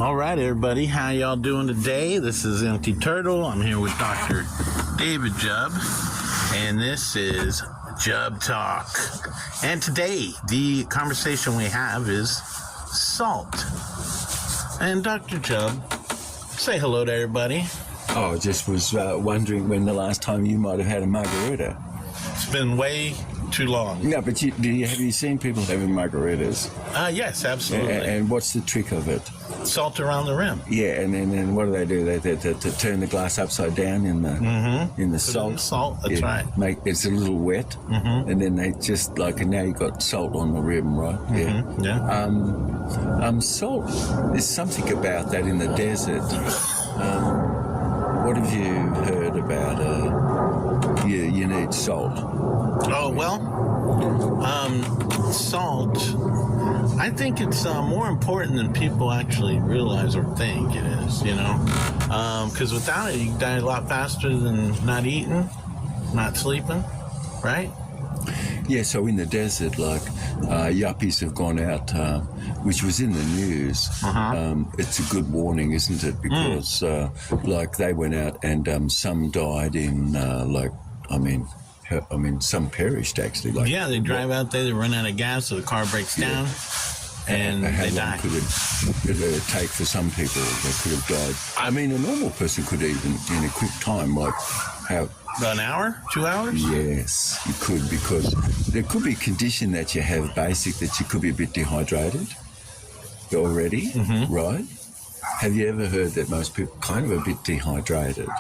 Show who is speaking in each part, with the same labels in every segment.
Speaker 1: All right, everybody. How y'all doing today? This is Empty Turtle. I'm here with Dr. David Jubb, and this is JUBBTALK. And today, the conversation we have is salt. And Dr. Jubb, say hello to everybody.
Speaker 2: Oh, I just was wondering when the last time you might have had a margarita.
Speaker 1: It's been way too long.
Speaker 2: No, but have you seen people having margaritas?
Speaker 1: Yes, absolutely.
Speaker 2: And what's the trick of it?
Speaker 1: Salt around the rim.
Speaker 2: Yeah, and then what do? They turn the glass upside down in the salt.
Speaker 1: Salt, that's right.
Speaker 2: It's a little wet, and then they just and now you've got salt on the rim, right?
Speaker 1: Yeah.
Speaker 2: Salt. There's something about that in the desert. What have you heard about? You need salt.
Speaker 1: Oh, well, salt, I think it's more important than people actually realize or think it is, because without it, you die a lot faster than not eating, not sleeping, right?
Speaker 2: Yeah, so in the desert, yuppies have gone out, which was in the news. It's a good warning, isn't it? Because, they went out and some died in, some perished actually.
Speaker 1: They drive out there, they run out of gas, so the car breaks down, and they die.
Speaker 2: How long could it take for some people that could have died? I mean, a normal person could even, in a quick time,
Speaker 1: About an hour? 2 hours?
Speaker 2: Yes, you could, because there could be a condition that you have that you could be a bit dehydrated already, right? Have you ever heard that most people kind of a bit dehydrated?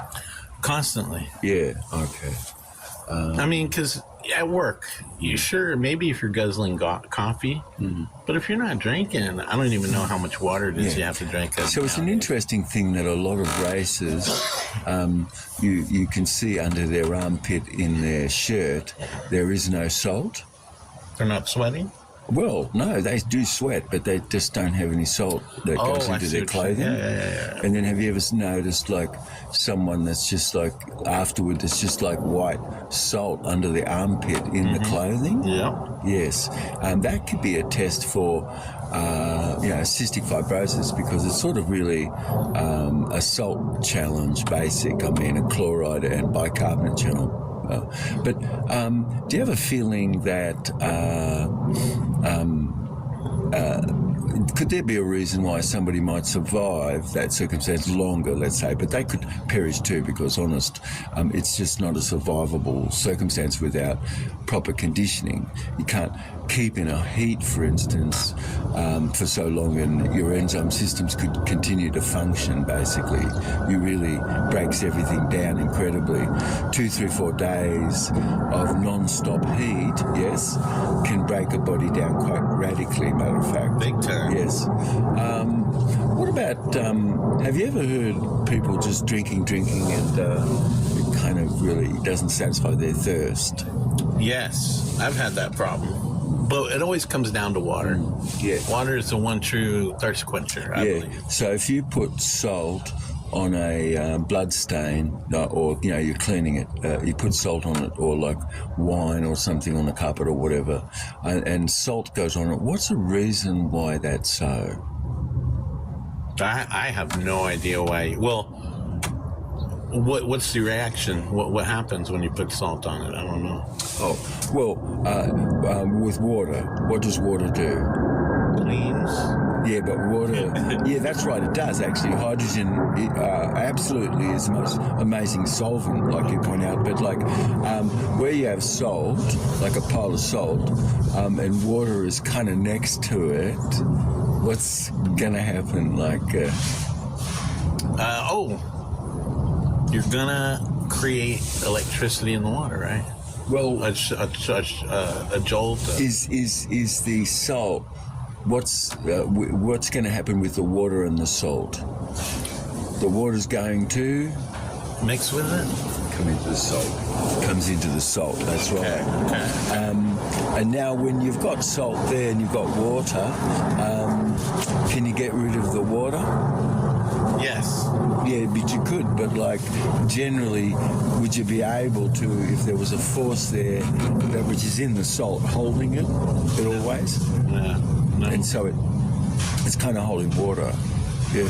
Speaker 2: Constantly. Yeah, okay.
Speaker 1: Because at work, maybe if you're guzzling coffee, but if you're not drinking, I don't even know how much water it is you have to drink.
Speaker 2: So it's an interesting thing that a lot of races, you can see under their armpit in their shirt, there is no salt.
Speaker 1: They're not sweating?
Speaker 2: Well, no, they do sweat, but they just don't have any salt that goes into their clothing.
Speaker 1: Yeah.
Speaker 2: And then have you ever noticed someone that's just afterward, it's just white salt under the armpit in the clothing?
Speaker 1: Yeah.
Speaker 2: Yes. That could be a test for, cystic fibrosis, because it's sort of really a salt challenge, a chloride and bicarbonate channel. But do you have a feeling that could there be a reason why somebody might survive that circumstance longer, let's say, but they could perish too, because it's just not a survivable circumstance without proper conditioning. You can't keep in a heat, for instance, for so long, and your enzyme systems could continue to function, basically. You really breaks everything down incredibly. 2, 3, 4 days of non-stop heat, yes, can break a body down quite radically, matter of fact.
Speaker 1: Big time.
Speaker 2: Yes. What about, have you ever heard people just drinking, and it kind of really doesn't satisfy their thirst?
Speaker 1: Yes, I've had that problem. But it always comes down to water.
Speaker 2: Yeah.
Speaker 1: Water is the one true thirst quencher, I believe.
Speaker 2: So if you put salt on a blood stain, or you're cleaning it, you put salt on it, or wine or something on the carpet or whatever, and salt goes on it, what's the reason why that's so?
Speaker 1: I have no idea why. Well, what's the reaction? What happens when you put salt on it? I don't know.
Speaker 2: Oh, well, with water, what does water do?
Speaker 1: Cleans.
Speaker 2: Yeah, but water, that's right, it does actually. Hydrogen absolutely is the most amazing solvent, like you point out, but where you have salt, like a pile of salt, and water is kind of next to it, what's going to happen?
Speaker 1: You're going to create electricity in the water, right?
Speaker 2: Well,
Speaker 1: a jolt.
Speaker 2: Is the salt, what's going to happen with the water and the salt? The water's going to
Speaker 1: mix with it?
Speaker 2: Come into the salt. Comes into the salt, that's right.
Speaker 1: Okay.
Speaker 2: And now when you've got salt there and you've got water, can you get rid of the water?
Speaker 1: Yes.
Speaker 2: Yeah, but you could, but generally, would you be able to, if there was a force there, that which is in the salt, holding it always?
Speaker 1: Yeah. No.
Speaker 2: And so it's kind of holding water. Yeah.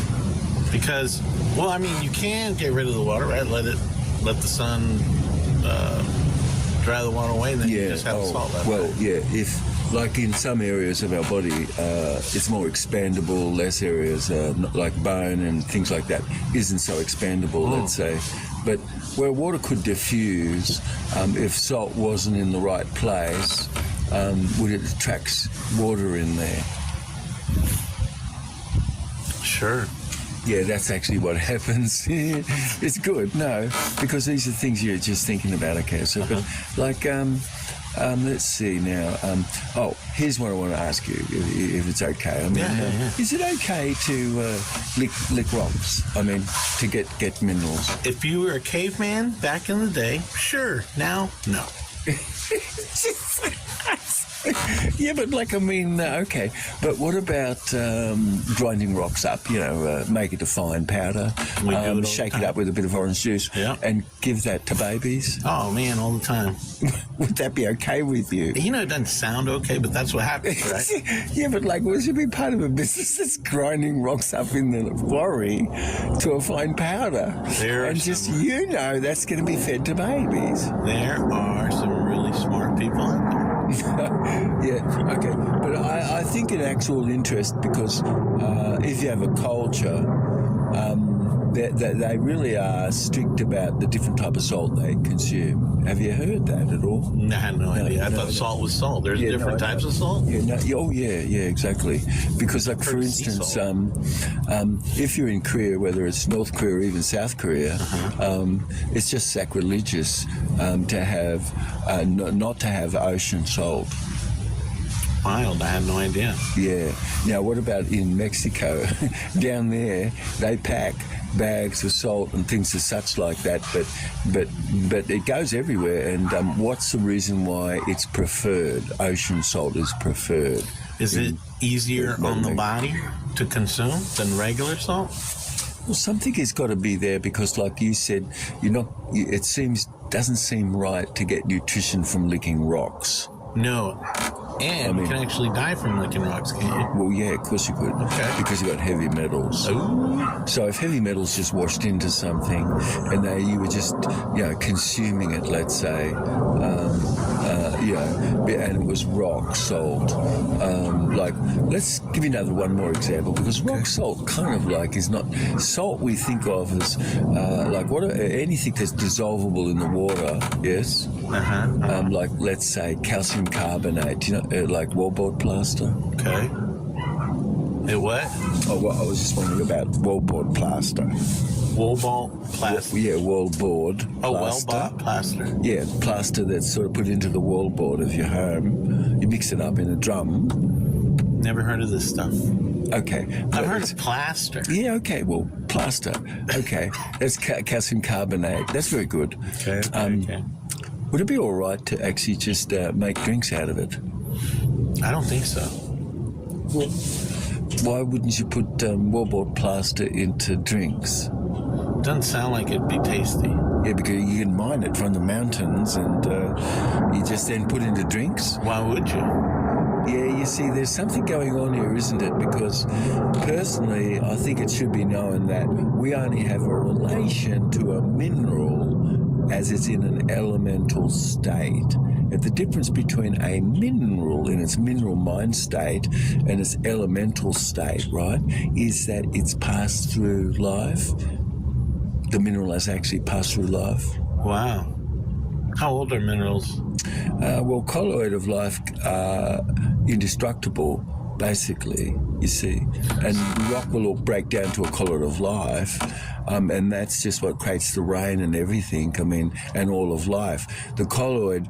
Speaker 1: Because, well, I mean, you can get rid of the water, right? Let the sun dry the water away, and then you just have the salt left.
Speaker 2: Well, yeah, if, like in some areas of our body, it's more expandable, less areas, like bone and things like that, isn't so expandable, let's say. But where water could diffuse, if salt wasn't in the right place, would it attract water in there?
Speaker 1: Sure.
Speaker 2: Yeah, that's actually what happens. It's good, no, because these are things you're just thinking about, okay? So, but like, let's see now. Here's what I want to ask you, if it's okay. I mean, is it okay to lick rocks? I mean, to get minerals?
Speaker 1: If you were a caveman back in the day, sure. Now, no.
Speaker 2: Yeah, but like, I mean, okay. But what about grinding rocks up, make it a fine powder, shake it up with a bit of orange juice and give that to babies?
Speaker 1: Oh, man, all the time.
Speaker 2: Would that be okay with you?
Speaker 1: It doesn't sound okay, but that's what happens, right?
Speaker 2: Yeah, but like, we should be part of a business that's grinding rocks up in the quarry to a fine powder. That's going to be fed to babies.
Speaker 1: There are some really smart people out there.
Speaker 2: Yeah, okay. But I think in actual interest, because if you have a culture, they really are strict about the different type of salt they consume. Have you heard that at all?
Speaker 1: I had no idea. I thought salt was salt. There's different types of salt?
Speaker 2: Yeah, exactly. Because, like, for instance, if you're in Korea, whether it's North Korea or even South Korea, it's just sacrilegious to have not to have ocean salt.
Speaker 1: Wild, I had no idea.
Speaker 2: Yeah. Now, what about in Mexico? Down there, they pack bags of salt and things as such like that, but it goes everywhere. And what's the reason why it's preferred? Ocean salt is preferred.
Speaker 1: Is it easier on the body to consume than regular salt?
Speaker 2: Well, something has got to be there because, like you said, it doesn't seem right to get nutrition from licking rocks.
Speaker 1: No. And you can actually die from licking rocks, can't you?
Speaker 2: Well, yeah, of course you could. Okay. Because you've got heavy metals.
Speaker 1: Ooh.
Speaker 2: So if heavy metals just washed into something and you were just, consuming it, let's say, and it was rock salt. Let's give you one more example, because rock salt kind of like is not salt we think of as anything that's dissolvable in the water, yes? Like, let's say, calcium carbonate, like wallboard plaster.
Speaker 1: Okay. It what?
Speaker 2: Oh, well, I was just wondering about wallboard plaster.
Speaker 1: Wallboard plaster?
Speaker 2: Yeah, wallboard plaster.
Speaker 1: Oh, wallboard plaster.
Speaker 2: Yeah, plaster that's sort of put into the wallboard of your home. You mix it up in a drum.
Speaker 1: Never heard of this stuff.
Speaker 2: Okay.
Speaker 1: I've heard of plaster.
Speaker 2: Yeah, okay, well, plaster. Okay. That's calcium carbonate. That's very good.
Speaker 1: Okay.
Speaker 2: Would it be all right to actually just make drinks out of it?
Speaker 1: I don't think so.
Speaker 2: Well, why wouldn't you put wallboard plaster into drinks?
Speaker 1: Doesn't sound like it'd be tasty.
Speaker 2: Yeah, because you can mine it from the mountains and you just then put into drinks.
Speaker 1: Why would you?
Speaker 2: Yeah, you see, there's something going on here, isn't it? Because personally, I think it should be known that we only have a relation to a mineral as it's in an elemental state. And the difference between a mineral in its mineral mind state and its elemental state, right, is that it's passed through life. The mineral has actually passed through life.
Speaker 1: Wow. How old are minerals?
Speaker 2: Well, colloid of life are indestructible, basically, you see. And rock will all break down to a colloid of life, and that's just what creates the rain and everything, and all of life. The colloid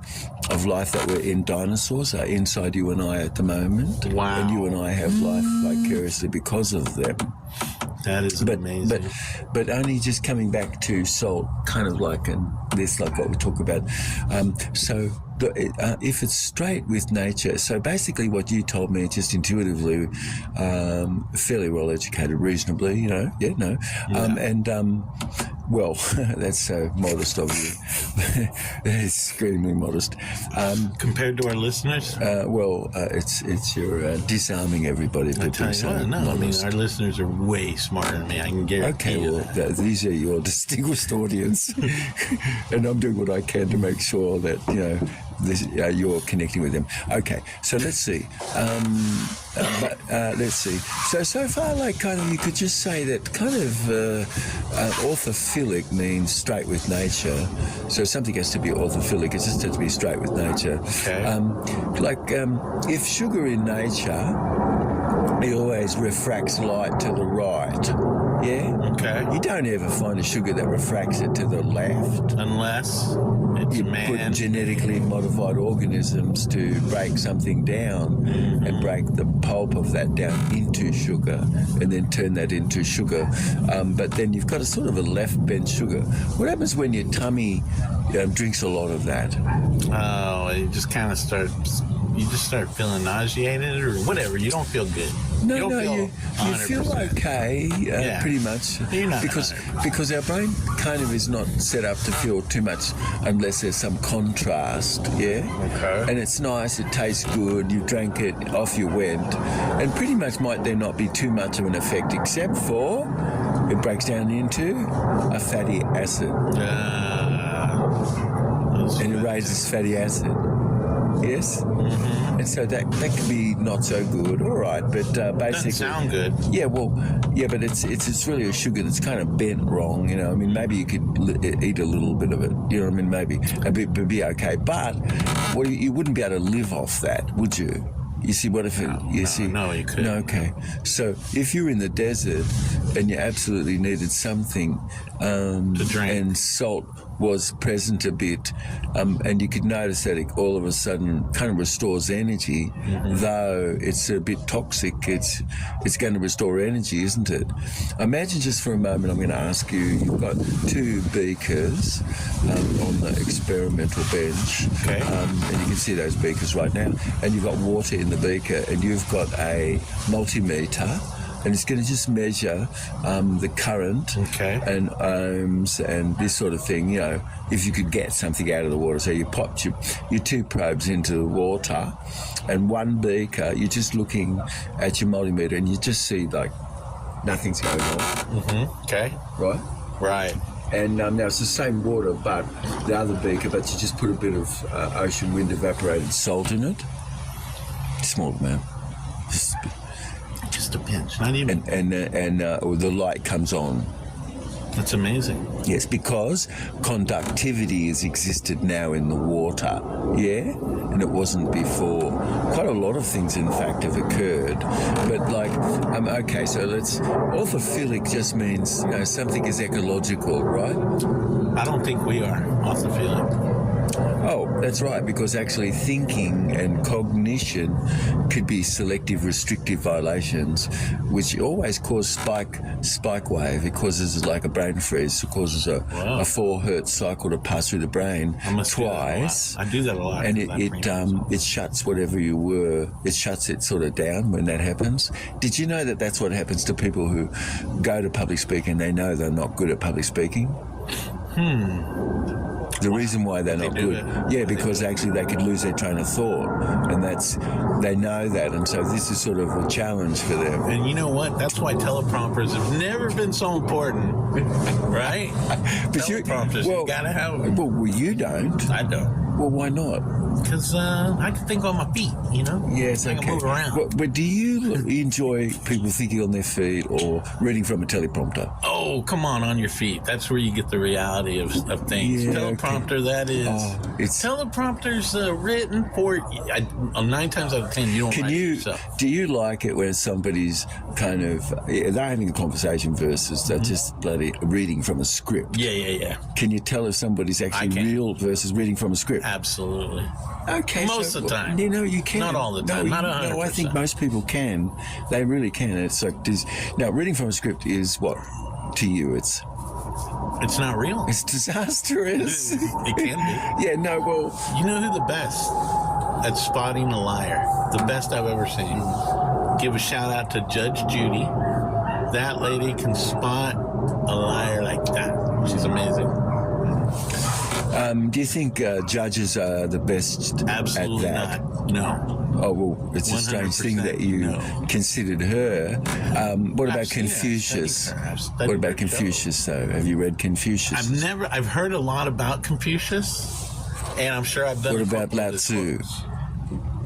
Speaker 2: of life that were in dinosaurs are inside you and I at the moment.
Speaker 1: Wow.
Speaker 2: And you and I have life vicariously because of them.
Speaker 1: That is amazing.
Speaker 2: But only just coming back to salt, kind of like this, like what we talk about. If it's straight with nature, so basically what you told me, just intuitively, fairly well educated, reasonably, Well, that's so modest of you. That is extremely modest.
Speaker 1: Compared to our listeners?
Speaker 2: It's you're disarming everybody.
Speaker 1: I tell you what, no, I mean, our listeners are way smarter than me. I can guarantee you that.
Speaker 2: These are your distinguished audience. And I'm doing what I can to make sure that, you're connecting with them. Okay, so let's see. Let's see. So far, you could just say that kind of orthophilic means straight with nature. So something has to be orthophilic. It just has to be straight with nature.
Speaker 1: Okay.
Speaker 2: If sugar in nature, it always refracts light to the right. Yeah?
Speaker 1: Okay.
Speaker 2: You don't ever find a sugar that refracts it to the left.
Speaker 1: Unless it's
Speaker 2: You put genetically modified organisms to break something down and break the pulp of that down into sugar and then turn that into sugar. But then you've got a sort of a left bent sugar. What happens when your tummy drinks a lot of that?
Speaker 1: Oh, you just kind of start feeling nauseated or whatever. You don't feel good.
Speaker 2: You feel okay, pretty much.
Speaker 1: You're not
Speaker 2: because our brain kind of is not set up to feel too much unless there's some contrast, yeah?
Speaker 1: Okay.
Speaker 2: And it's nice, it tastes good, you drank it, off you went, and pretty much might there not be too much of an effect except for it breaks down into a fatty acid. And it raises fatty acid. Yes?
Speaker 1: Mm-hmm.
Speaker 2: And so that can be not so good, all right, but basically...
Speaker 1: Doesn't sound good.
Speaker 2: Yeah, but it's really a sugar that's kind of bent wrong, I mean, maybe you could eat a little bit of it, maybe, it'd be okay, but you wouldn't be able to live off that, would you? You see, what if it...
Speaker 1: No, you couldn't.
Speaker 2: No, okay. So if you're in the desert and you absolutely needed something
Speaker 1: to drink,
Speaker 2: and salt was present a bit, and you could notice that it all of a sudden kind of restores energy, though it's a bit toxic, it's going to restore energy, isn't it? Imagine just for a moment, I'm going to ask you, you've got two beakers on the experimental bench,
Speaker 1: okay.
Speaker 2: And you can see those beakers right now, and you've got water in the beaker, and you've got a multimeter, and it's going to just measure the current and ohms and this sort of thing, if you could get something out of the water. So you popped your two probes into the water, and one beaker, you're just looking at your multimeter and you just see nothing's going on.
Speaker 1: Mm-hmm. Okay.
Speaker 2: Right. And now it's the same water, but the other beaker, but you just put a bit of ocean wind evaporated salt in it. Small amount.
Speaker 1: Just a pinch, not even.
Speaker 2: And the light comes on.
Speaker 1: That's amazing.
Speaker 2: Yes, because conductivity has existed now in the water, yeah? And it wasn't before. Quite a lot of things, in fact, have occurred. But okay, so orthophilic just means, something is ecological, right?
Speaker 1: I don't think we are orthophilic.
Speaker 2: Oh, that's right, because actually thinking and cognition could be selective restrictive violations, which always cause spike wave. It causes like a brain freeze. It causes a 4 hertz cycle to pass through the brain twice.
Speaker 1: I do that a lot.
Speaker 2: And it shuts whatever you were. It shuts it sort of down when that happens. Did you know that that's what happens to people who go to public speaking and they know they're not good at public speaking? The reason why they're not good, because actually they could lose their train of thought, and they know that, and so this is sort of a challenge for them.
Speaker 1: And you know what? That's why teleprompters have never been so important, right?
Speaker 2: But
Speaker 1: teleprompters, you gotta have them.
Speaker 2: Well, you don't.
Speaker 1: I don't.
Speaker 2: Well, why not?
Speaker 1: Because I can think on my feet,
Speaker 2: Yes,
Speaker 1: I can move around.
Speaker 2: But do you enjoy people thinking on their feet or reading from a teleprompter?
Speaker 1: Oh, come on your feet. That's where you get the reality of things.
Speaker 2: Yeah,
Speaker 1: teleprompter, that is. Teleprompter's written for 9 times out of 10. You don't write it yourself.
Speaker 2: Do you like it when somebody's kind of they're having a conversation versus they're just bloody reading from a script?
Speaker 1: Yeah.
Speaker 2: Can you tell if somebody's actually real versus reading from a script?
Speaker 1: Absolutely.
Speaker 2: Okay.
Speaker 1: Most of the time.
Speaker 2: You can.
Speaker 1: Not all the time. Not 100%.
Speaker 2: No, I think most people can. They really can. It's like now reading from a script is what to you? It's
Speaker 1: not real.
Speaker 2: It's disastrous.
Speaker 1: It can be.
Speaker 2: Yeah. No. Well,
Speaker 1: you know who the best at spotting a liar? The best I've ever seen. Give a shout out to Judge Judy. That lady can spot a liar like that. She's amazing.
Speaker 2: Do you think judges are the best
Speaker 1: Absolutely
Speaker 2: at that?
Speaker 1: not. No.
Speaker 2: Oh, well, it's a strange thing that you considered her. What about Confucius? What about Confucius, though? Have you read Confucius?
Speaker 1: I've heard a lot about Confucius, and I'm sure I've done.
Speaker 2: What about Lao Tzu?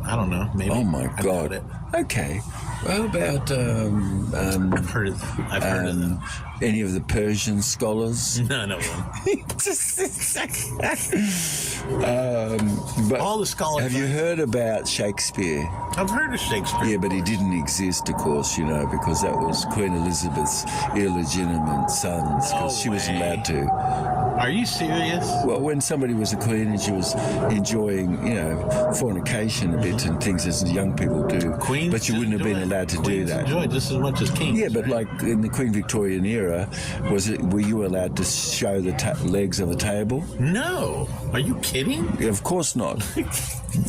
Speaker 1: I don't know. Maybe.
Speaker 2: Oh, my
Speaker 1: I
Speaker 2: God.
Speaker 1: doubt it.
Speaker 2: Okay. Well, about
Speaker 1: I've heard of them.
Speaker 2: any of the Persian scholars?
Speaker 1: None of them.
Speaker 2: But
Speaker 1: All the scholars.
Speaker 2: have you heard about Shakespeare?
Speaker 1: I've heard of Shakespeare.
Speaker 2: Yeah, but he didn't exist, of course, you know, because that was Queen Elizabeth's illegitimate sons, because she wasn't allowed to.
Speaker 1: Are you serious?
Speaker 2: Well, when somebody was a queen and she was enjoying, you know, fornication a bit and things as young people do,
Speaker 1: Queens
Speaker 2: but you wouldn't have been allowed to do that.
Speaker 1: Enjoy just as much as kings.
Speaker 2: Yeah, but
Speaker 1: right?
Speaker 2: like in the Queen Victorian era, were you allowed to show the legs of a table?
Speaker 1: No. Are you kidding?
Speaker 2: Yeah, of course not.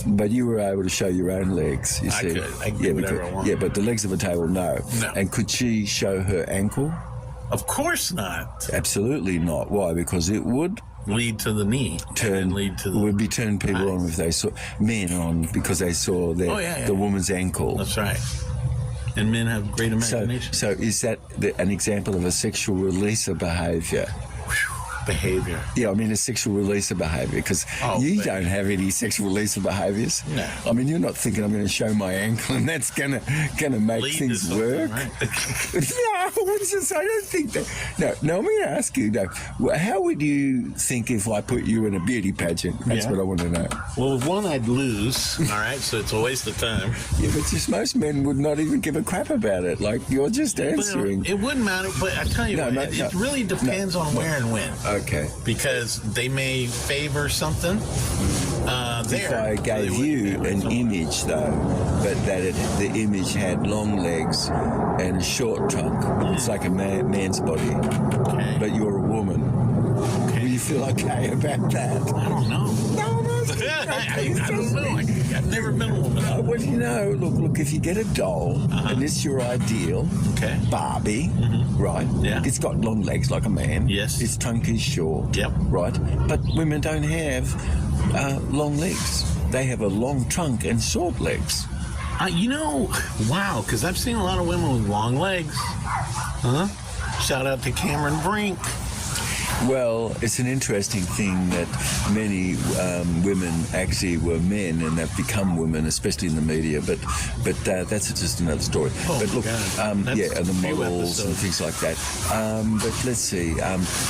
Speaker 2: But you were able to show your own legs, you see.
Speaker 1: I could do whatever I want.
Speaker 2: Yeah, but the legs of a table, no. And could she show her ankle?
Speaker 1: Of course not.
Speaker 2: Absolutely not. Why? Because it would
Speaker 1: lead to the knee. Lead to the
Speaker 2: would be turn people on if they saw men on because they saw the woman's ankle.
Speaker 1: That's right. And men have great imagination.
Speaker 2: So is that an example of a sexual release of behaviour?
Speaker 1: Behavior.
Speaker 2: Yeah, I mean a sexual release of behaviour because you don't have any sexual release of behaviours.
Speaker 1: No.
Speaker 2: I mean you're not thinking I'm going to show my ankle and that's gonna make things work.
Speaker 1: Right?
Speaker 2: No, I don't think that. No. Let me ask you. No, how would you think if I put you in a beauty pageant? That's what I want to know.
Speaker 1: Well, one I'd lose. All right, so it's a waste of time.
Speaker 2: Yeah, but just most men would not even give a crap about it. Like you're just answering.
Speaker 1: It wouldn't matter. But I tell you what, it really depends on where and when.
Speaker 2: Okay.
Speaker 1: Because they may favor something.
Speaker 2: If I gave you an image, though, but the image had long legs and a short trunk, it's like a man's body, but you're a woman. Will you feel okay about that?
Speaker 1: I don't know. I don't know. I've never been a woman.
Speaker 2: Well, you know, look, if you get a doll, and it's your ideal, Barbie, right?
Speaker 1: Yeah.
Speaker 2: It's got long legs like a man.
Speaker 1: Yes.
Speaker 2: Its trunk is short.
Speaker 1: Yep.
Speaker 2: Right? But women don't have long legs. They have a long trunk and short legs.
Speaker 1: Wow, because I've seen a lot of women with long legs. Huh? Shout out to Cameron Brink.
Speaker 2: Well, it's an interesting thing that many women actually were men and have become women, especially in the media. But that's just another story.
Speaker 1: Oh,
Speaker 2: but look,
Speaker 1: and
Speaker 2: the models and things like that. But let's see.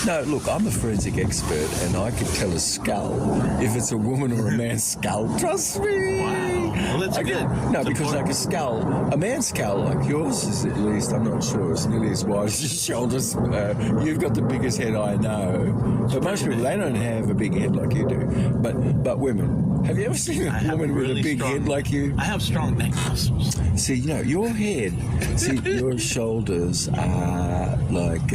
Speaker 2: No, look, I'm a forensic expert, and I can tell a skull if it's a woman or a man's skull. Trust me.
Speaker 1: Wow. Well, that's good.
Speaker 2: No, because like a man's skull like yours is at least, I'm not sure, it's nearly as wide as your shoulders. You've got the biggest head I know. But most people, they don't have a big head like you do. But women, have you ever seen a woman with a big head like you?
Speaker 1: I have strong neck muscles.
Speaker 2: See, your head, your shoulders are like,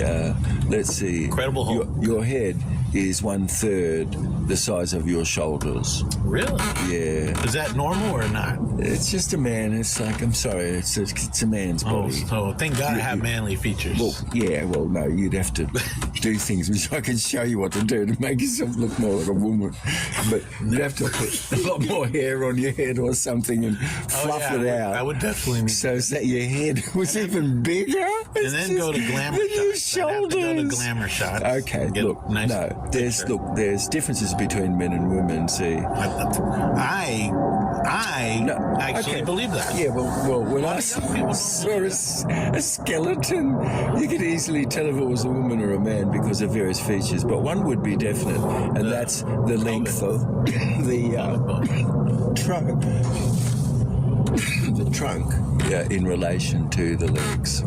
Speaker 2: let's see.
Speaker 1: Incredible Hulk.
Speaker 2: Your head is 1/3 the size of your shoulders.
Speaker 1: Really?
Speaker 2: Yeah.
Speaker 1: Is that normal or not?
Speaker 2: It's just a man. It's like, I'm sorry, it's a man's body.
Speaker 1: So thank God I have manly features.
Speaker 2: Well, no, you'd have to do things which I can show you what to do to make yourself look more like a woman. But you'd have to put a lot more hair on your head or something and fluff it out.
Speaker 1: I would definitely need
Speaker 2: so that your head was even bigger.
Speaker 1: And then go to glamour shots.
Speaker 2: Your shoulders.
Speaker 1: Go to glamour shots.
Speaker 2: Okay, look, there's differences between men and women, see.
Speaker 1: I actually believe that.
Speaker 2: Yeah, well, when I saw a skeleton, you could easily tell if it was a woman or a man because of various features, but one would be definite, and that's the length of the trunk. The trunk in relation to the legs.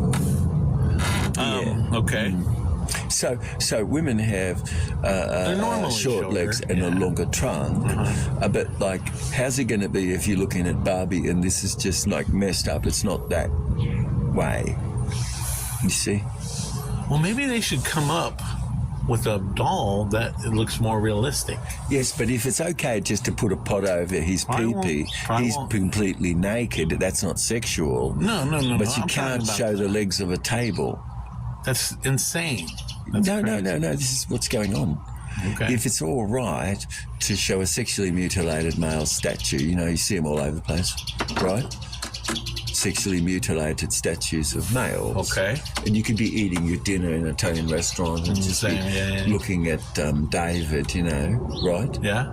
Speaker 1: Okay.
Speaker 2: So women have short legs and a longer trunk, but like, how's it going to be if you're looking at Barbie and this is just like messed up? It's not that way. You see?
Speaker 1: Well, maybe they should come up with a doll that looks more realistic.
Speaker 2: Yes, but if it's okay just to put a pot over his pee-pee, he's completely naked. That's not sexual.
Speaker 1: No.
Speaker 2: But you can't show the legs of a table.
Speaker 1: That's insane. That's
Speaker 2: No.
Speaker 1: crazy.
Speaker 2: This is what's going on.
Speaker 1: Okay.
Speaker 2: If it's all right to show a sexually mutilated male statue, you see them all over the place, right? Sexually mutilated statues of males.
Speaker 1: Okay.
Speaker 2: And you could be eating your dinner in an Italian restaurant and just be looking at David, right?
Speaker 1: Yeah.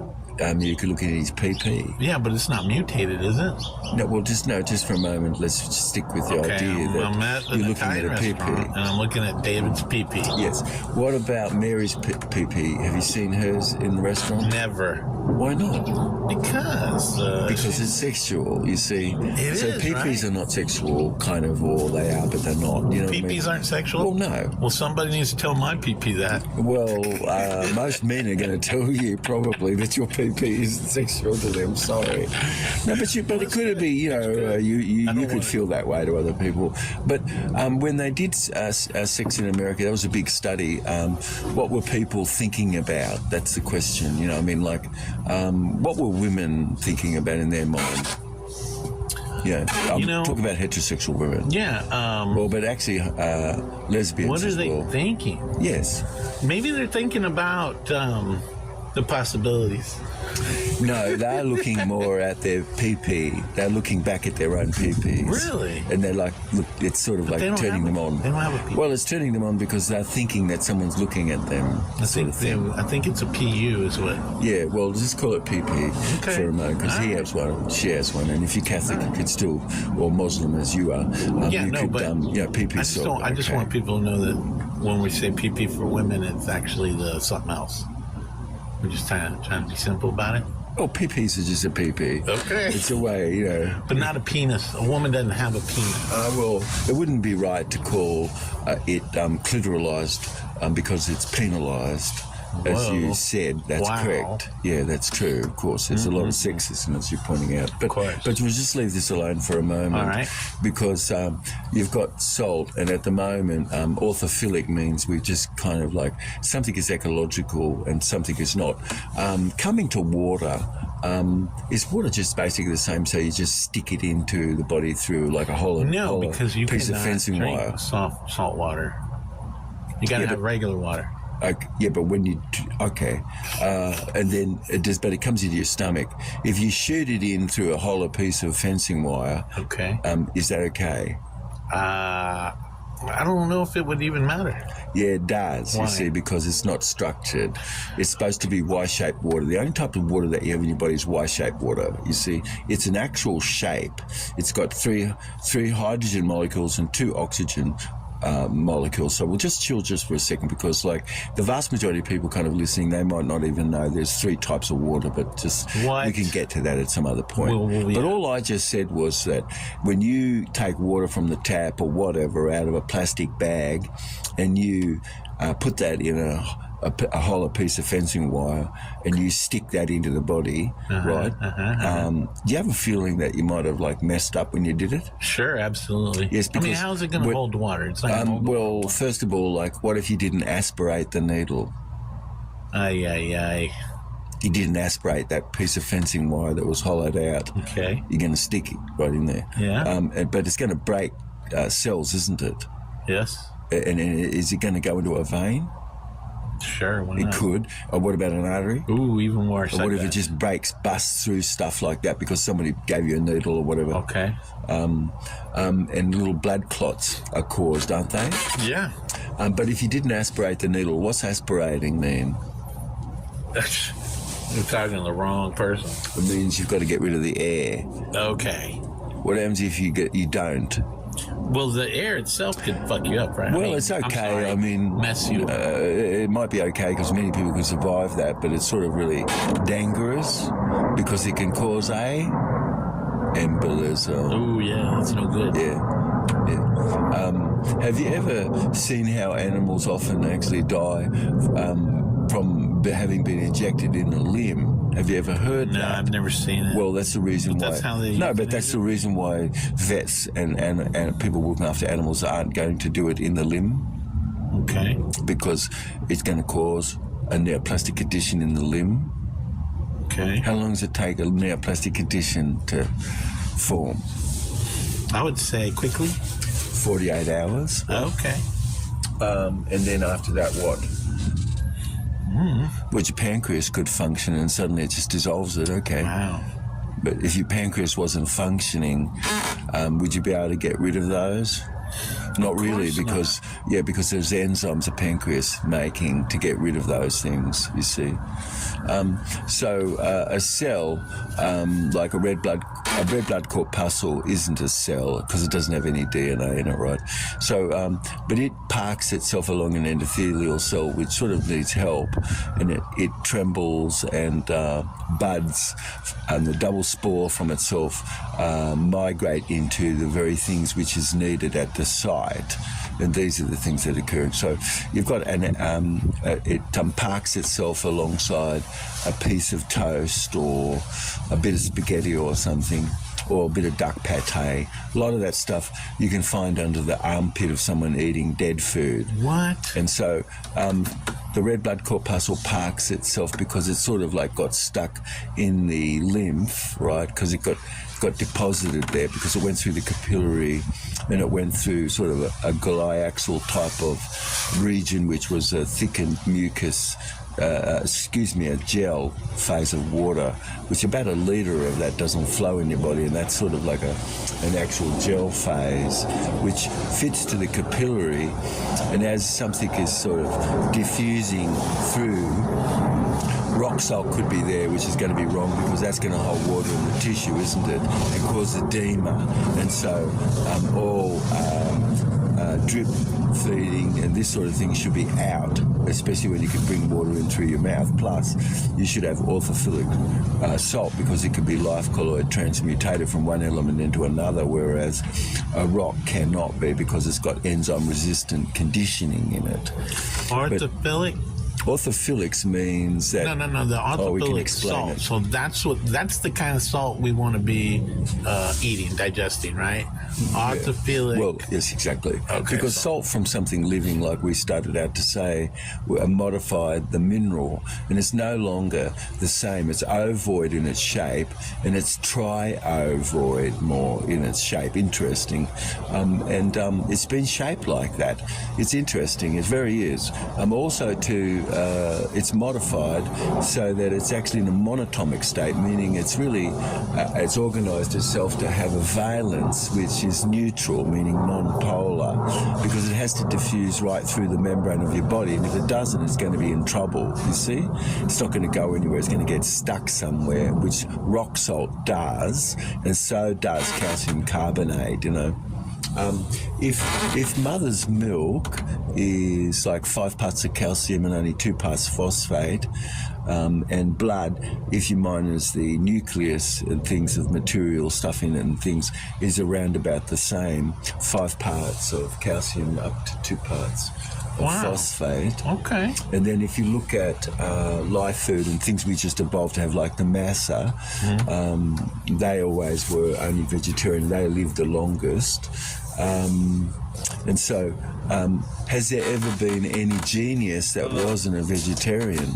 Speaker 2: You could look at his PP.
Speaker 1: Yeah, but it's not mutated, is it?
Speaker 2: No, well, just for a moment, let's just stick with the idea that
Speaker 1: I'm at
Speaker 2: you're looking
Speaker 1: Italian
Speaker 2: at a PP.
Speaker 1: restaurant, and I'm looking at David's PP.
Speaker 2: Yes. What about Mary's PP? Have you seen hers in the restaurant?
Speaker 1: Never.
Speaker 2: Why not?
Speaker 1: Because
Speaker 2: It's sexual, you see.
Speaker 1: It
Speaker 2: so
Speaker 1: is,
Speaker 2: PPs
Speaker 1: right?
Speaker 2: are not sexual, kind of, or they are, but they're not. You know what I mean?
Speaker 1: PPs aren't sexual?
Speaker 2: Well, no.
Speaker 1: Well, somebody needs to tell my PP that.
Speaker 2: Well, most men are going to tell you probably that your PP isn't sexual to them. Sorry. No, but it could be, you could feel that way to other people. But when they did Sex in America, that was a big study. What were people thinking about? That's the question. What were women thinking about in their mind? Yeah, talk about heterosexual women.
Speaker 1: Yeah.
Speaker 2: But actually, lesbians.
Speaker 1: What are
Speaker 2: as
Speaker 1: they
Speaker 2: well.
Speaker 1: thinking?
Speaker 2: Yes.
Speaker 1: Maybe they're thinking about the possibilities.
Speaker 2: No, they're looking more at their PP. They're looking back at their own PPs.
Speaker 1: Really?
Speaker 2: And they're like, look, it's sort of
Speaker 1: But
Speaker 2: like turning them on.
Speaker 1: They don't have a PP.
Speaker 2: Well, it's turning them on because they're thinking that someone's looking at them.
Speaker 1: I think it's a PU is what.
Speaker 2: Yeah, well, just call it PP for a moment because he has one, she has one, and if you're Catholic, you could still, or Muslim as you are, PP.
Speaker 1: I just want people to know that when we say PP for women, it's actually something else. We're just trying to be simple about it.
Speaker 2: Oh, PPs are just a PP.
Speaker 1: Okay.
Speaker 2: It's a way,
Speaker 1: But not a penis. A woman doesn't have a penis.
Speaker 2: Well, it wouldn't be right to call it clitoralized because it's penalized. As you said, that's correct. Yeah, that's true. Of course, there's a lot of sexism, as you're pointing out. But we'll just leave this alone for a moment.
Speaker 1: All right.
Speaker 2: Because you've got salt, and at the moment, orthophilic means we just kind of like something is ecological and something is not. Coming to water, is water just basically the same? So you just stick it into the body through like a hollow
Speaker 1: because you
Speaker 2: piece of
Speaker 1: cannot
Speaker 2: fencing
Speaker 1: drink
Speaker 2: wire.
Speaker 1: Salt water. You got to have regular water.
Speaker 2: Yeah, but when you and then but it comes into your stomach. If you shoot it in through a hollow piece of fencing wire, is that okay?
Speaker 1: I don't know if it would even matter.
Speaker 2: Yeah, it does.
Speaker 1: Why?
Speaker 2: You see, because it's not structured. It's supposed to be Y-shaped water. The only type of water that you have in your body is Y-shaped water. You see, it's an actual shape. It's got three hydrogen molecules and 2 oxygen molecules. So we'll just chill just for a second because like the vast majority of people kind of listening, they might not even know there's 3 types of water, but just we can get to that at some other point. But all I just said was that when you take water from the tap or whatever out of a plastic bag and you put that in a hollow piece of fencing wire and you stick that into the body, right? Do you have a feeling that you might have like messed up when you did it?
Speaker 1: Sure, absolutely.
Speaker 2: Yes, because
Speaker 1: how's it going to hold water? It's not gonna hold water.
Speaker 2: First of all, like what if you didn't aspirate the needle? You didn't aspirate that piece of fencing wire that was hollowed out.
Speaker 1: Okay.
Speaker 2: You're going to stick it right in there.
Speaker 1: Yeah.
Speaker 2: But it's going to break cells, isn't it?
Speaker 1: Yes.
Speaker 2: And is it going to go into a vein?
Speaker 1: Sure, why not?
Speaker 2: It could. Or what about an artery?
Speaker 1: Ooh, even worse.
Speaker 2: Or what if it just busts through stuff like that because somebody gave you a needle or whatever?
Speaker 1: Okay.
Speaker 2: And little blood clots are caused, aren't they?
Speaker 1: Yeah.
Speaker 2: But if you didn't aspirate the needle, what's aspirating then?
Speaker 1: You're talking to the wrong person.
Speaker 2: It means you've got to get rid of the air.
Speaker 1: Okay.
Speaker 2: What happens if you don't?
Speaker 1: Well, the air itself could fuck you up, right?
Speaker 2: Well, it's okay.
Speaker 1: Mess you up.
Speaker 2: It might be okay because many people can survive that, but it's sort of really dangerous because it can cause a embolism.
Speaker 1: Oh, yeah, that's no good.
Speaker 2: Yeah. Have you ever seen how animals often actually die from having been injected in a limb? Have you ever heard that?
Speaker 1: No, I've never seen it.
Speaker 2: Well, that's the reason why.
Speaker 1: That's how they
Speaker 2: that's the reason why vets and people looking after animals aren't going to do it in the limb.
Speaker 1: Okay.
Speaker 2: Because it's going to cause a neoplastic condition in the limb.
Speaker 1: Okay.
Speaker 2: How long does it take a neoplastic condition to form?
Speaker 1: I would say quickly.
Speaker 2: 48 hours.
Speaker 1: Okay.
Speaker 2: And then after that, what? Well, your pancreas could function and suddenly it just dissolves it, okay.
Speaker 1: Wow.
Speaker 2: But if your pancreas wasn't functioning, would you be able to get rid of those? Not really, because there's enzymes the pancreas making to get rid of those things, you see. So a cell, like a red blood corpuscle isn't a cell because it doesn't have any DNA in it, right? So, but it parks itself along an endothelial cell which sort of needs help, and it trembles and buds, and the double spore from itself migrate into the very things which is needed at the site, and these are the things that occur. So you've got it parks itself alongside a piece of toast or a bit of spaghetti or something, or a bit of duck pate. A lot of that stuff you can find under the armpit of someone eating dead food.
Speaker 1: What?
Speaker 2: And so the red blood corpuscle parks itself because it's sort of like got stuck in the lymph, right? Because it got deposited there because it went through the capillary and it went through sort of a gliaxal type of region, which was a thickened mucus, a gel phase of water, which about a litre of that doesn't flow in your body, and that's sort of like an actual gel phase, which fits to the capillary, and as something is sort of diffusing through, rock salt could be there, which is going to be wrong because that's going to hold water in the tissue, isn't it, and cause edema. And so all drip feeding and this sort of thing should be out, especially when you can bring water in through your mouth. Plus, you should have orthophilic salt because it can be life colloid transmutated from one element into another, whereas a rock cannot be because it's got enzyme-resistant conditioning in it.
Speaker 1: Orthophilic?
Speaker 2: Orthophilics means that...
Speaker 1: No, the orthophilic salt. So that's the kind of salt we want to be eating, digesting, right? Orthophilic.
Speaker 2: Well, yes, exactly.
Speaker 1: Okay,
Speaker 2: because salt from something living, like we started out to say, modified the mineral, and it's no longer the same. It's ovoid in its shape, and it's tri-ovoid more in its shape. Interesting. And it's been shaped like that. It's interesting. It very is. Also it's modified so that it's actually in a monatomic state, meaning it's really, it's organised itself to have a valence which is neutral, meaning non-polar, because it has to diffuse right through the membrane of your body, and if it doesn't, it's going to be in trouble, you see? It's not going to go anywhere, it's going to get stuck somewhere, which rock salt does, and so does calcium carbonate, you know. If mother's milk is like 5 parts of calcium and only 2 parts phosphate, and blood, if you minus the nucleus and things of material stuff in it and things, is around about the same, 5 parts of calcium up to 2 parts of phosphate.
Speaker 1: Okay.
Speaker 2: And then if you look at live food and things we just evolved to have, like the massa, they always were only vegetarian. They lived the longest. And so, has there ever been any genius that wasn't a vegetarian?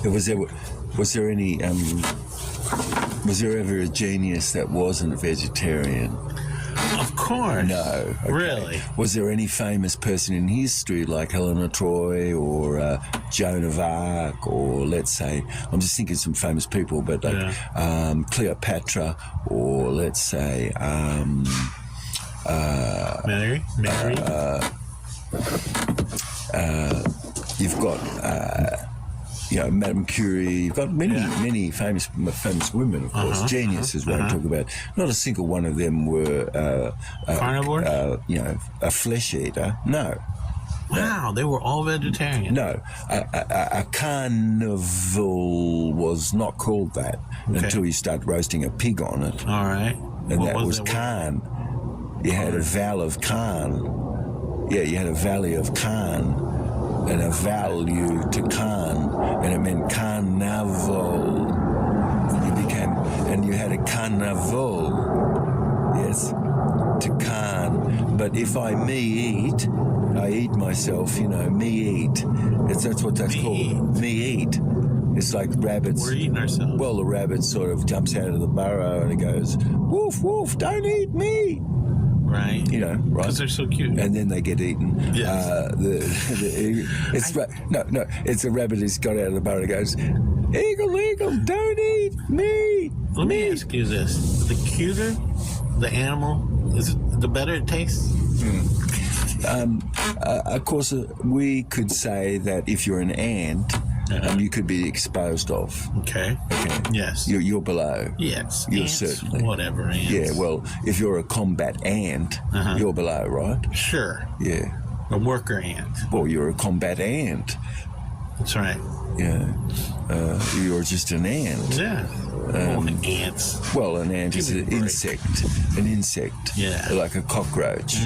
Speaker 2: Was there ever a genius that wasn't a vegetarian?
Speaker 1: Of course.
Speaker 2: No. Okay.
Speaker 1: Really?
Speaker 2: Was there any famous person in history like Helena Troy or Joan of Arc, or let's say, I'm just thinking some famous people, but like Cleopatra, or let's say
Speaker 1: Mary?
Speaker 2: You've got Madame Curie. You've got many famous women, of course. Geniuses, what I'm talking about. Not a single one of them were
Speaker 1: carnivores.
Speaker 2: A flesh eater. No.
Speaker 1: Wow, they were all vegetarian.
Speaker 2: No, a carnival was not called that until you start roasting a pig on it.
Speaker 1: All right.
Speaker 2: And that was Khan. You had a Val of Khan. Yeah, you had a Valley of Khan and a value to Khan, and it meant carnival. And you had a carnival, yes, to Khan. But if I eat myself, me eat. That's what that's called. Me eat. It's like rabbits.
Speaker 1: We're eating ourselves.
Speaker 2: Well, the rabbit sort of jumps out of the burrow and it goes, woof, woof, don't eat me.
Speaker 1: Right.
Speaker 2: You know, right?
Speaker 1: Because they're so cute.
Speaker 2: And then they get eaten.
Speaker 1: Yes.
Speaker 2: It's a rabbit who's got out of the burrow and goes, Eagle, don't eat me.
Speaker 1: Let me ask you this. The cuter the animal, the better it tastes?
Speaker 2: Of course, we could say that if you're an ant, you could be exposed of.
Speaker 1: Okay. Yes.
Speaker 2: You're below.
Speaker 1: Yes.
Speaker 2: You're
Speaker 1: ants,
Speaker 2: certainly.
Speaker 1: Whatever ants.
Speaker 2: Yeah, well, if you're a combat ant, you're below, right?
Speaker 1: Sure.
Speaker 2: Yeah.
Speaker 1: A worker ant.
Speaker 2: Well, you're a combat ant.
Speaker 1: That's right.
Speaker 2: Yeah. You're just an ant.
Speaker 1: Yeah. Ants.
Speaker 2: Well, an ant is an insect. An insect.
Speaker 1: Yeah.
Speaker 2: Like a cockroach.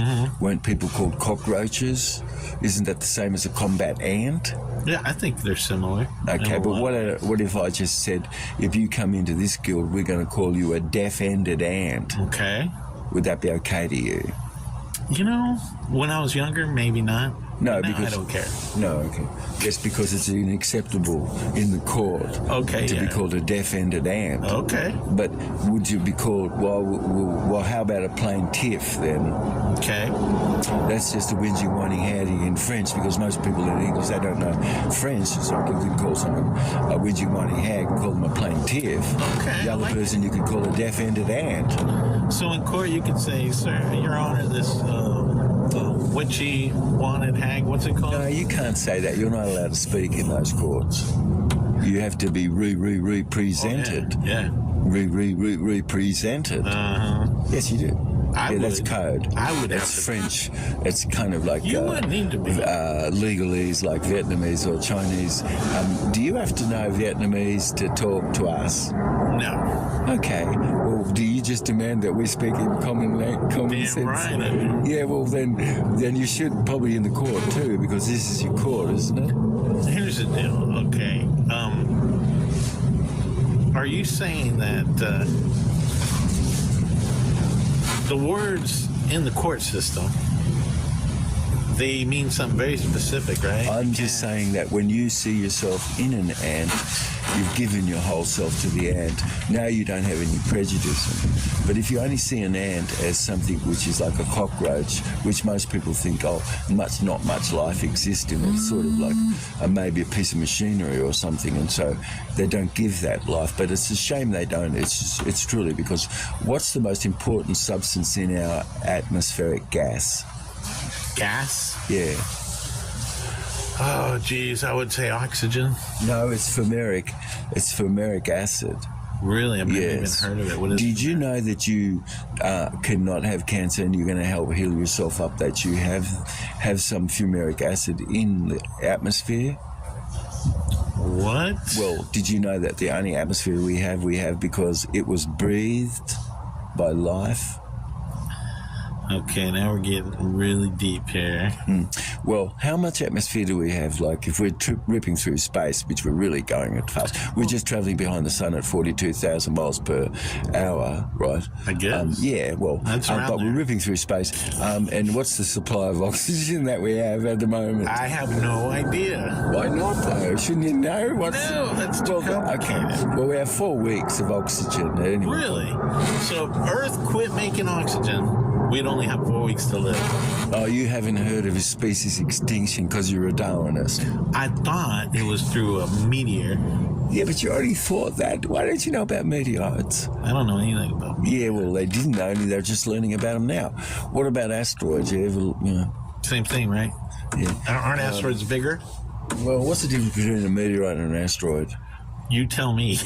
Speaker 2: Weren't people called cockroaches? Isn't that the same as a combat ant?
Speaker 1: Yeah, I think they're similar.
Speaker 2: Okay, but what if I just said, if you come into this guild, we're going to call you a deaf-ended ant?
Speaker 1: Okay.
Speaker 2: Would that be okay to you?
Speaker 1: You know, when I was younger, maybe not.
Speaker 2: No,
Speaker 1: Now
Speaker 2: because
Speaker 1: I don't care.
Speaker 2: No, okay. Yes, because it's unacceptable in the court to be called a deaf-ended ant.
Speaker 1: Okay.
Speaker 2: But would you be called? Well, how about a plain tiff then?
Speaker 1: Okay.
Speaker 2: That's just a whingy, whining howdy in French, because most people in English, they don't know French. So you can call someone a whingy, whining hag and call them a plain tiff.
Speaker 1: Okay.
Speaker 2: The other person you could call a deaf-ended ant.
Speaker 1: So in court, you could say, "Sir, Your Honor, this witchy wanted hag. What's it called?"
Speaker 2: No, you can't say that. You're not allowed to speak in those courts. You have to be represented.
Speaker 1: Oh, yeah.
Speaker 2: Represented. Yes, you do. That's code.
Speaker 1: I would have
Speaker 2: That's
Speaker 1: to.
Speaker 2: French. It's kind of like
Speaker 1: You wouldn't need to be.
Speaker 2: legalese, like Vietnamese or Chinese. Do you have to know Vietnamese to talk to us?
Speaker 1: No.
Speaker 2: Okay. Well, do you just demand that we speak in common sense?
Speaker 1: Right. I do.
Speaker 2: Yeah. Well, then you should probably in the court too, because this is your court, isn't it?
Speaker 1: Here's the deal. Okay. Are you saying that the words in the court system, they mean something very specific, right?
Speaker 2: I'm just saying that when you see yourself in an ant, you've given your whole self to the ant. Now you don't have any prejudice. But if you only see an ant as something which is like a cockroach, which most people think, not much life exists in it, it's sort of like maybe a piece of machinery or something, and so they don't give that life. But it's a shame they don't. It's truly, because what's the most important substance in our atmospheric gas?
Speaker 1: Gas?
Speaker 2: Yeah.
Speaker 1: Oh, geez, I would say oxygen.
Speaker 2: No, it's fumaric. It's fumaric acid.
Speaker 1: Really? I've never even
Speaker 2: Yes.
Speaker 1: heard of it. What is
Speaker 2: Did you know that you cannot have cancer and you're going to help heal yourself up, that you have some fumaric acid in the atmosphere?
Speaker 1: What?
Speaker 2: Well, did you know that the only atmosphere we have because it was breathed by life?
Speaker 1: Okay, now we're getting really deep here.
Speaker 2: Well, how much atmosphere do we have? Like, if we're ripping through space, which we're really going at fast, we're just traveling behind the sun at 42,000 miles per hour, right?
Speaker 1: I guess.
Speaker 2: Yeah, well,
Speaker 1: That's around
Speaker 2: but
Speaker 1: there.
Speaker 2: we're ripping through space. And what's the supply of oxygen that we have at the moment?
Speaker 1: I have no idea.
Speaker 2: Why not, though? Shouldn't you know?
Speaker 1: No, that's too complicated.
Speaker 2: Okay. Well, we have 4 weeks of oxygen. Anyway.
Speaker 1: Really? So if Earth quit making oxygen, we'd only have 4 weeks to live.
Speaker 2: Oh, you haven't heard of a species extinction because you're a Darwinist.
Speaker 1: I thought it was through a meteor.
Speaker 2: Yeah, but you already thought that. Why don't you know about meteorites?
Speaker 1: I don't know anything about meteors.
Speaker 2: Yeah, well, they didn't know. They're just learning about them now. What about asteroids? You ever,
Speaker 1: Same thing, right?
Speaker 2: Yeah.
Speaker 1: Aren't asteroids bigger?
Speaker 2: Well, what's the difference between a meteorite and an asteroid?
Speaker 1: You tell me.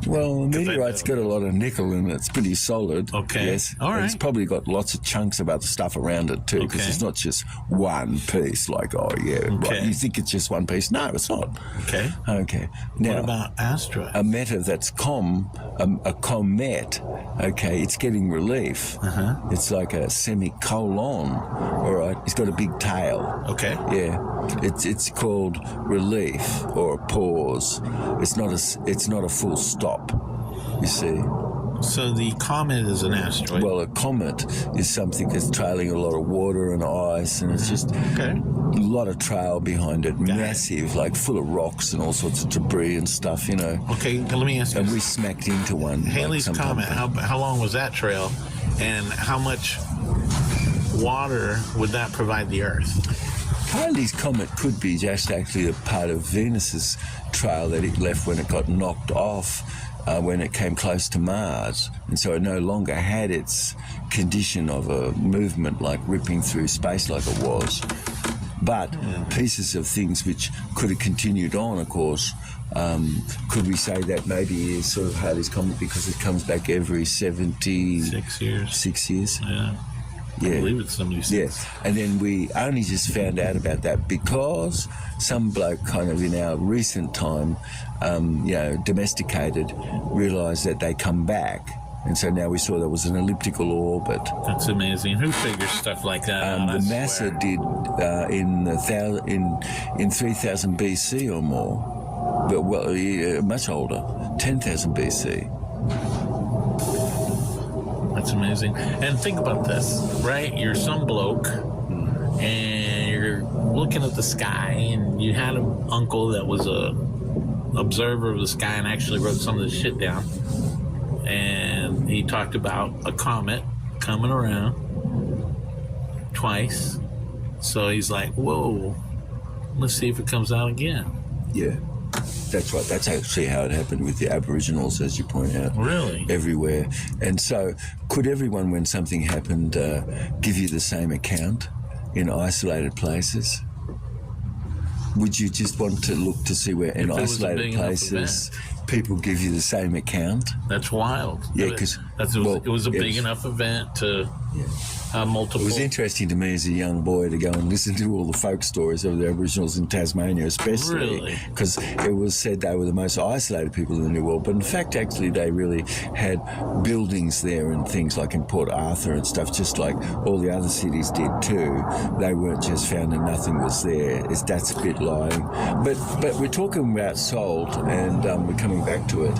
Speaker 2: Well, a meteorite's got a lot of nickel in it. It's pretty solid.
Speaker 1: Okay.
Speaker 2: Yes.
Speaker 1: All right.
Speaker 2: It's probably got lots of chunks of other stuff around it, too, because
Speaker 1: Okay.
Speaker 2: it's not just one piece, like, right. You think it's just one piece. No, it's not.
Speaker 1: Okay.
Speaker 2: Okay. Now,
Speaker 1: What about asteroids?
Speaker 2: a meta that's a comet, okay, it's getting relief. It's like a semicolon, all right? It's got a big tail.
Speaker 1: Okay.
Speaker 2: Yeah, it's called relief or a pause. It's not a full stop, you see.
Speaker 1: So the comet is an asteroid.
Speaker 2: Well, a comet is something that's trailing a lot of water and ice, and it's just
Speaker 1: Okay.
Speaker 2: a lot of trail behind it,
Speaker 1: Got it.
Speaker 2: massive, like full of rocks and all sorts of debris and stuff,
Speaker 1: Okay, let me ask you.
Speaker 2: And we smacked into one.
Speaker 1: Haley's
Speaker 2: like, sometime
Speaker 1: Comet, how long was that trail? And how much water would that provide the Earth?
Speaker 2: Halley's Comet could be just actually a part of Venus's trail that it left when it got knocked off when it came close to Mars. And so it no longer had its condition of a movement like ripping through space like it was. But pieces of things which could have continued on, of course. Could we say that maybe it's sort of Halley's Comet because it comes back every
Speaker 1: 6 years?
Speaker 2: 6 years.
Speaker 1: Yeah.
Speaker 2: Yeah.
Speaker 1: I believe it's 76.
Speaker 2: Yes, and then we only just found out about that because some bloke kind of in our recent time, domesticated, realised that they come back. And so now we saw there was an elliptical orbit.
Speaker 1: That's amazing. Who figures stuff like that out?
Speaker 2: The NASA did in 3000 BC or more, but much older, 10,000 BC.
Speaker 1: That's amazing. And think about this, right? You're some bloke, and you're looking at the sky, and you had an uncle that was a observer of the sky and actually wrote some of this shit down. And he talked about a comet coming around twice. So he's like, whoa, let's see if it comes out again.
Speaker 2: Yeah. That's right. That's actually how it happened with the Aboriginals, as you point out.
Speaker 1: Really?
Speaker 2: Everywhere. And so, could everyone, when something happened, give you the same account in isolated places? Would you just want to look to see where in isolated places people give you the same account?
Speaker 1: That's wild.
Speaker 2: Yeah, because
Speaker 1: it was a big enough event to multiple.
Speaker 2: It was interesting to me as a young boy to go and listen to all the folk stories of the Aboriginals in Tasmania, especially because it was said they were the most isolated people in the New World. But in fact, actually, they really had buildings there and things like in Port Arthur and stuff, just like all the other cities did too. They weren't just found and nothing was there. That's a bit lying. But we're talking about salt, and we're coming back to it.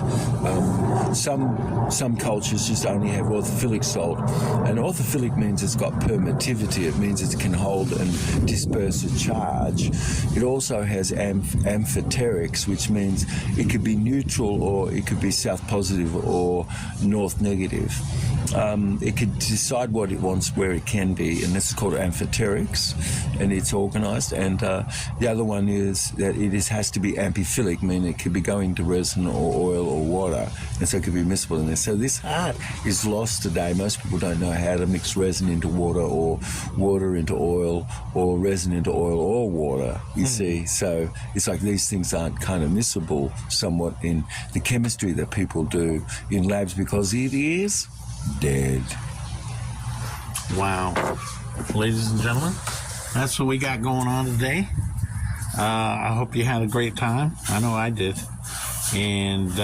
Speaker 2: Some cultures just only have orthophilic salt, and orthophilic means it's got permittivity. It means it can hold and disperse a charge. It also has amphoterics, which means it could be neutral or it could be south positive or north negative. It could decide what it wants, where it can be, and this is called amphoterics, and it's organised. And the other one is that has to be amphiphilic, meaning it could be going to resin or oil or water, and so it could be miscible in there. So this art is lost today. Most people don't know how to mix resin into water or water into oil or resin into oil or water, you see. So it's like these things aren't kind of miscible somewhat in the chemistry that people do in labs because it is dead.
Speaker 1: Wow. Ladies and gentlemen, that's what we got going on today. I hope you had a great time. I know I did. And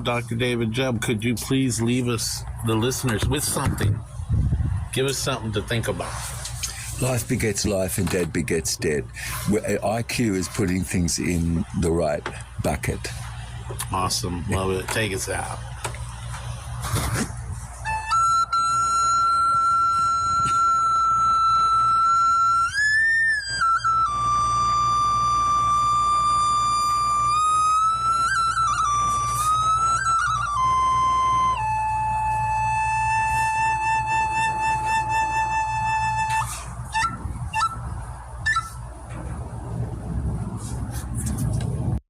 Speaker 1: Dr. David Jubb, could you please leave us, the listeners, with something? Give us something to think about.
Speaker 2: Life begets life and dead begets dead. IQ is putting things in the right bucket.
Speaker 1: Awesome. Love it. Take us out.